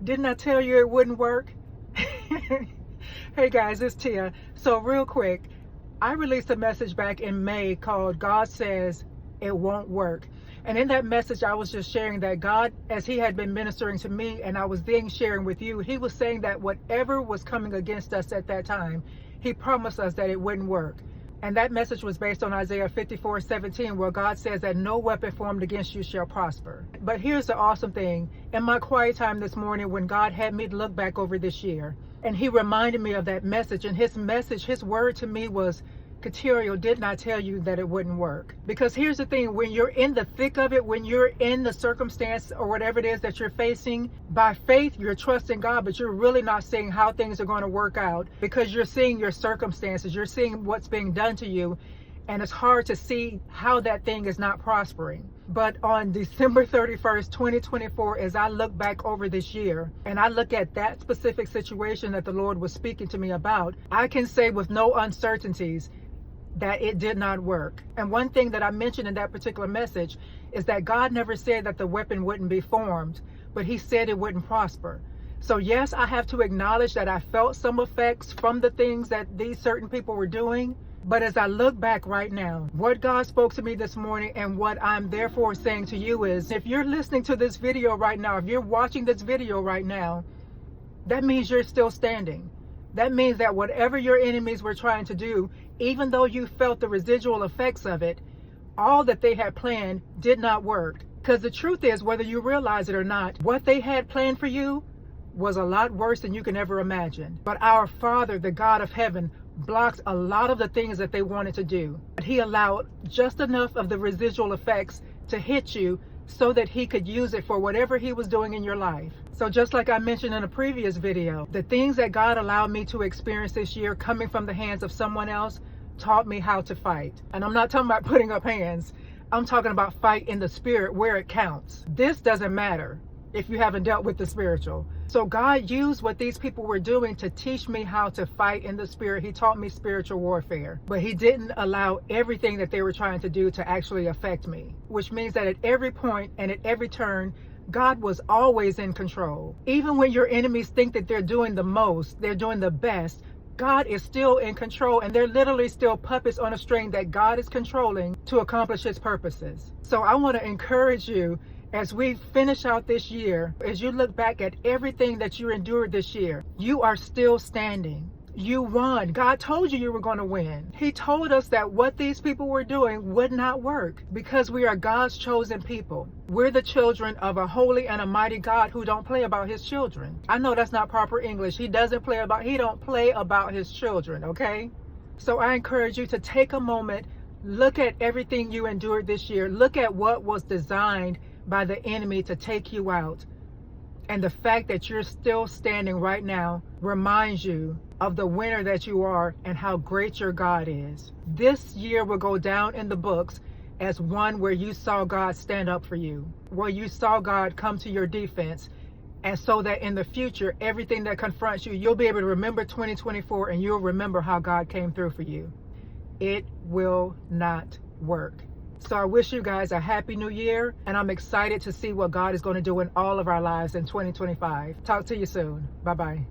Didn't I tell you it wouldn't work? Hey guys, it's Tia. So real quick, I released a message back in May called God Says It Won't Work. And in that message, I was just sharing that God, as he had been ministering to me and I was then sharing with you, he was saying that whatever was coming against us at that time, he promised us that it wouldn't work. And that message was based on Isaiah 54:17, where God says that no weapon formed against you shall prosper. But here's the awesome thing. In my quiet time this morning, when God had me look back over this year, and he reminded me of that message, and his message, his word to me was, Katirio, did not tell you that it wouldn't work. Because here's the thing, when you're in the thick of it, when you're in the circumstance or whatever it is that you're facing, by faith, you're trusting God, but you're really not seeing how things are going to work out because you're seeing your circumstances, you're seeing what's being done to you, and it's hard to see how that thing is not prospering. But on December 31st, 2024, as I look back over this year and I look at that specific situation that the Lord was speaking to me about, I can say with no uncertainties that it did not work. And one thing that I mentioned in that particular message is that God never said that the weapon wouldn't be formed, but he said it wouldn't prosper. So yes, I have to acknowledge that I felt some effects from the things that these certain people were doing. But as I look back right now, what God spoke to me this morning and what I'm therefore saying to you is, if you're listening to this video right now, if you're watching this video right now, that means you're still standing. That means that whatever your enemies were trying to do, even though you felt the residual effects of it, all that they had planned did not work. Because the truth is, whether you realize it or not, what they had planned for you was a lot worse than you can ever imagine. But our Father, the God of heaven, blocked a lot of the things that they wanted to do. But he allowed just enough of the residual effects to hit you so that he could use it for whatever he was doing in your life. So just like I mentioned in a previous video, the things that God allowed me to experience this year coming from the hands of someone else taught me how to fight. And I'm not talking about putting up hands. I'm talking about fight in the spirit where it counts. This doesn't matter if you haven't dealt with the spiritual. So God used what these people were doing to teach me how to fight in the spirit. He taught me spiritual warfare, but he didn't allow everything that they were trying to do to actually affect me, which means that at every point and at every turn, God was always in control. Even when your enemies think that they're doing the most, they're doing the best, God is still in control, and they're literally still puppets on a string that God is controlling to accomplish his purposes. So I want to encourage you, as we finish out this year, as you look back at everything that you endured this year, you are still standing. You won. God told you you were going to win. He told us that what these people were doing would not work because we are God's chosen people. We're the children of a holy and a mighty God who don't play about his children. I know that's not proper English. He don't play about his children, okay? So I encourage you to take a moment, look at everything you endured this year. Look at what was designed by the enemy to take you out. And the fact that you're still standing right now reminds you of the winner that you are and how great your God is. This year will go down in the books as one where you saw God stand up for you, where you saw God come to your defense. And so that in the future, everything that confronts you, you'll be able to remember 2024 and you'll remember how God came through for you. It will not work. So I wish you guys a happy new year, and I'm excited to see what God is going to do in all of our lives in 2025. Talk to you soon. Bye-bye.